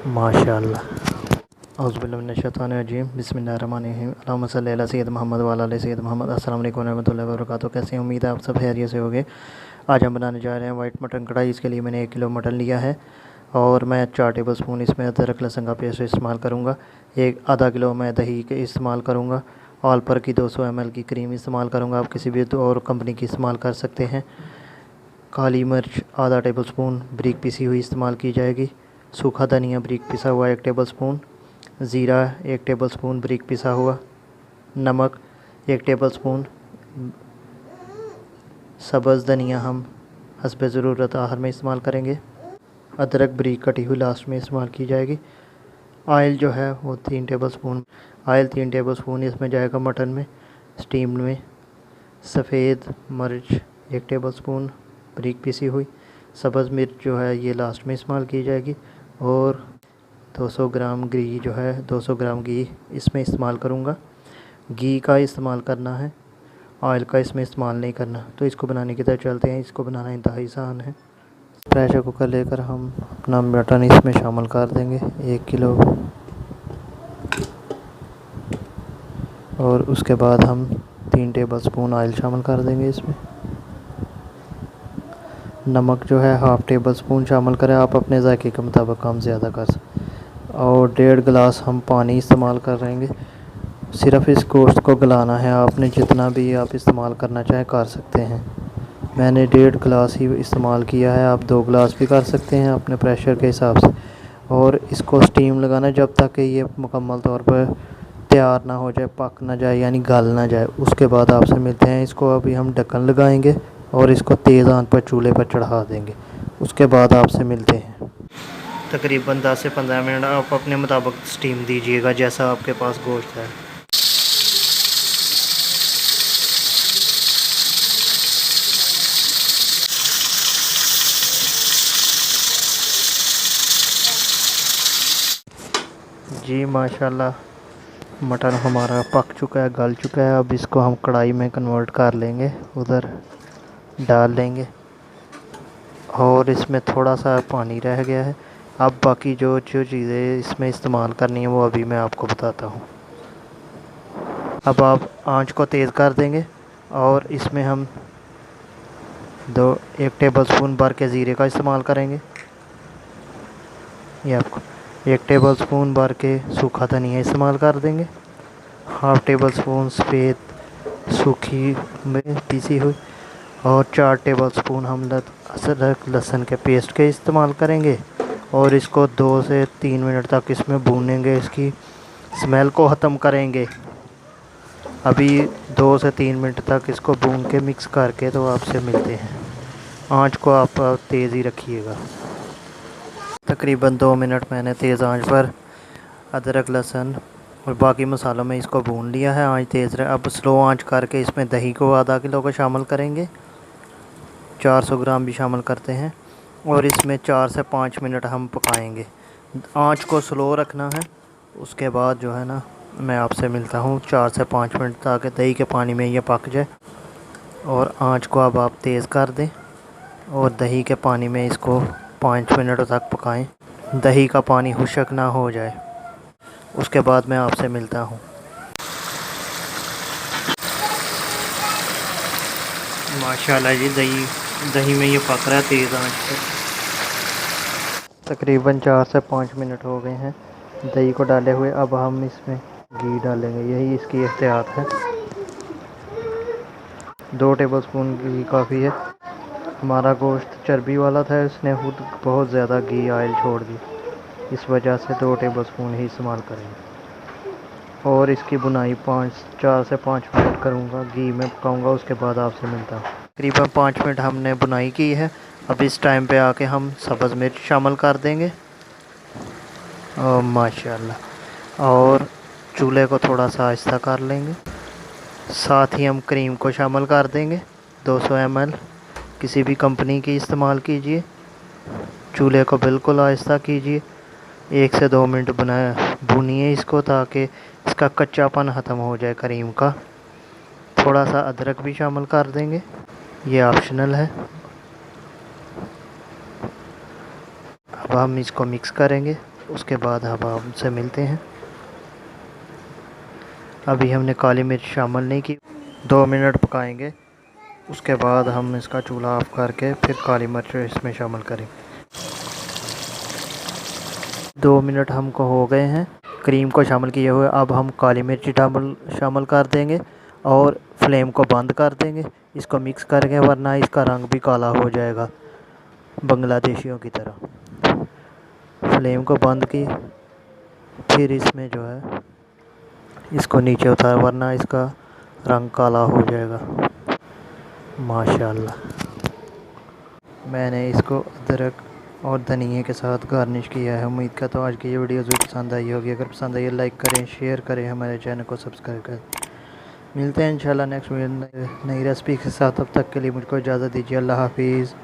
माशाअल्लाह। औज़ुबिल्लाहिमिनश्शैतानिर्रजीम बिस्मिल्लाहिर्रहमानिर्रहीम अल्लाहुम्मा सल्लि अला सय्यिद मोहम्मद व अला आलि सय्यिद मोहम्मद। अस्सलाम वालेकुम रहमतुल्लाहि व बरकातुहू। कैसे हैं? उम्मीद है आप सब खैरियत से होंगे। आज हम बनाने जा रहे हैं वाइट मटन कढ़ाई। इसके लिए मैंने 1 किलो मटन लिया है और मैं 4 टेबल स्पून इसमें अदरक लहसुन का पेस्ट इस्तेमाल करूँगा। एक आधा किलो मैं दही के इस्तेमाल करूँगा। ऑल पर की 200 ml की क्रीम इस्तेमाल करूँगा। आप किसी भी और कंपनी की इस्तेमाल कर सकते हैं। काली मिर्च आधा टेबल स्पून बारीक पिसी हुई इस्तेमाल की जाएगी। सूखा धनिया बारीक पिसा हुआ 1 टेबल स्पून। ज़ीरा 1 टेबल स्पून बारीक पिसा हुआ। नमक 1 टेबल स्पून। सब्ज़ धनिया हम हस्बे ज़रूरत आखिर में इस्तेमाल करेंगे। अदरक बारीक कटी हुई लास्ट में इस्तेमाल की जाएगी। ऑयल जो है वो 3 table spoon. Oil 3 table spoon इसमें जाएगा मटन में, स्टीम में। सफ़ेद मिर्च 1 टेबल स्पून बारीक पिसी हुई। सब्ज़ मिर्च जो है ये लास्ट में इस्तेमाल की जाएगी। और 200 ग्राम घी जो है 200 ग्राम घी इसमें इस्तेमाल करूँगा। घी का इस्तेमाल करना है, ऑयल का इसमें इस्तेमाल नहीं करना। तो इसको बनाने की तरफ चलते हैं। इसको बनाना इंतहाई आसान है। प्रेशर कुकर लेकर हम अपना मटन इसमें शामिल कर देंगे 1 किलो। और उसके बाद हम 3 टेबल स्पून ऑयल शामिल कर देंगे इसमें। नमक जो है हाफ़ टेबल स्पून शामिल करें, आप अपने जायके के मुताबिक कम ज़्यादा कर सकते। और 1.5 गिलास हम पानी इस्तेमाल कर रहेंगे। सिर्फ़ इस गोश्त को गलाना है, आपने जितना भी आप इस्तेमाल करना चाहें कर सकते हैं। मैंने 1.5 गिलास ही इस्तेमाल किया है, आप 2 गिलास भी कर सकते हैं अपने प्रेशर के हिसाब से। और इसको स्टीम लगाना जब तक कि ये मुकम्मल तौर पर तैयार ना हो जाए, पक ना जाए, यानी गल ना जाए। उसके बाद आपसे मिलते हैं। इसको अभी हम ढक्कन लगाएंगे और इसको तेज़ आंच पर चूल्हे पर चढ़ा देंगे। उसके बाद आपसे मिलते हैं। तकरीबन 10 से 15 मिनट आप अपने मुताबिक स्टीम दीजिएगा, जैसा आपके पास गोश्त है। जी माशाल्लाह मटन हमारा पक चुका है, गल चुका है। अब इसको हम कढ़ाई में कन्वर्ट कर लेंगे, उधर डाल लेंगे। और इसमें थोड़ा सा पानी रह गया है। अब बाकी जो चीज़ें इसमें इस्तेमाल करनी है वो अभी मैं आपको बताता हूँ। अब आप आंच को तेज़ कर देंगे और इसमें हम 1 टेबल स्पून भर के ज़ीरे का इस्तेमाल करेंगे। ये आपको 1 टेबल स्पून भर के सूखा धनिया इस्तेमाल कर देंगे। हाफ़ टेबल स्पून सफ़ेद सूखी में पीसी हुई। और 4 टेबल स्पून हम अदरक लहसुन के पेस्ट के इस्तेमाल करेंगे। और इसको 2 से 3 मिनट तक इसमें भूनेंगे, इसकी स्मेल को ख़त्म करेंगे। अभी 2 से 3 मिनट तक इसको भून के मिक्स करके तो आपसे मिलते हैं। आंच को आप तेज़ ही रखिएगा। तकरीबन 2 मिनट मैंने तेज़ आंच पर अदरक लहसुन और बाकी मसालों में इसको भून लिया है। आंच तेज़ रहे। अब स्लो आंच करके इसमें दही को आधा किलो को शामिल करेंगे। 400 ग्राम भी शामिल करते हैं। और इसमें 4 से 5 मिनट हम पकाएंगे। आंच को स्लो रखना है। उसके बाद जो है ना मैं आपसे मिलता हूँ 4 से 5 मिनट, ताकि दही के पानी में ये पक जाए। और आंच को अब आप तेज़ कर दें और दही के पानी में इसको 5 मिनट तक पकाएं, दही का पानी खुश्क ना हो जाए। उसके बाद मैं आपसे मिलता हूँ। माशाल्लाह जी दही में ये पक रहा है तेज़ आंच पर। तकरीबन 4 से 5 मिनट हो गए हैं दही को डाले हुए। अब हम इसमें घी डालेंगे, यही इसकी एहतियात है। 2 टेबल स्पून घी काफ़ी है। हमारा गोश्त चर्बी वाला था, इसने खुद बहुत ज़्यादा घी ऑयल छोड़ दी, इस वजह से 2 टेबल स्पून ही इस्तेमाल करेंगे। और इसकी बुनाई 4 से 5 मिनट करूँगा, घी में पकाऊँगा। उसके बाद आपसे मिलता हूँ। तकरीबन 5 मिनट हमने बुनाई की है। अब इस टाइम पे आके हम सब्ज़ मिर्च शामिल कर देंगे। और माशाल्लाह, और चूल्हे को थोड़ा सा आहिस्ता कर लेंगे। साथ ही हम क्रीम को शामिल कर देंगे 200 ml। किसी भी कंपनी की इस्तेमाल कीजिए। चूल्हे को बिल्कुल आहिस्ता कीजिए। 1 से 2 मिनट भूनिए इसको, ताकि इसका कच्चापन ख़त्म हो जाए क्रीम का। थोड़ा सा अदरक भी शामिल कर देंगे, ये ऑप्शनल है। अब हम इसको मिक्स करेंगे उसके बाद हम आपसे मिलते हैं। अभी हमने काली मिर्च शामिल नहीं की, 2 मिनट पकाएंगे। उसके बाद हम इसका चूल्हा ऑफ करके फिर काली मिर्च इसमें शामिल करेंगे। 2 मिनट हमको हो गए हैं क्रीम को शामिल किए हुए। अब हम काली मिर्च शामिल कर देंगे और फ्लेम को बंद कर देंगे। इसको मिक्स करेंगे वरना इसका रंग भी काला हो जाएगा बांग्लादेशियों की तरह। फ्लेम को बंद की, फिर इसमें जो है इसको नीचे उतार वरना इसका रंग काला हो जाएगा। माशाल्लाह, मैंने इसको अदरक और धनिए के साथ गार्निश किया है। उम्मीद करता हूँ आज की ये वीडियो ज़रूर पसंद आई होगी। अगर पसंद आई लाइक करें, शेयर करें, हमारे चैनल को सब्सक्राइब करें। मिलते हैं इंशाल्लाह नेक्स्ट वीडियो नई रेसिपी के साथ। तब तक के लिए मुझको इजाज़त दीजिए। अल्लाह हाफिज़।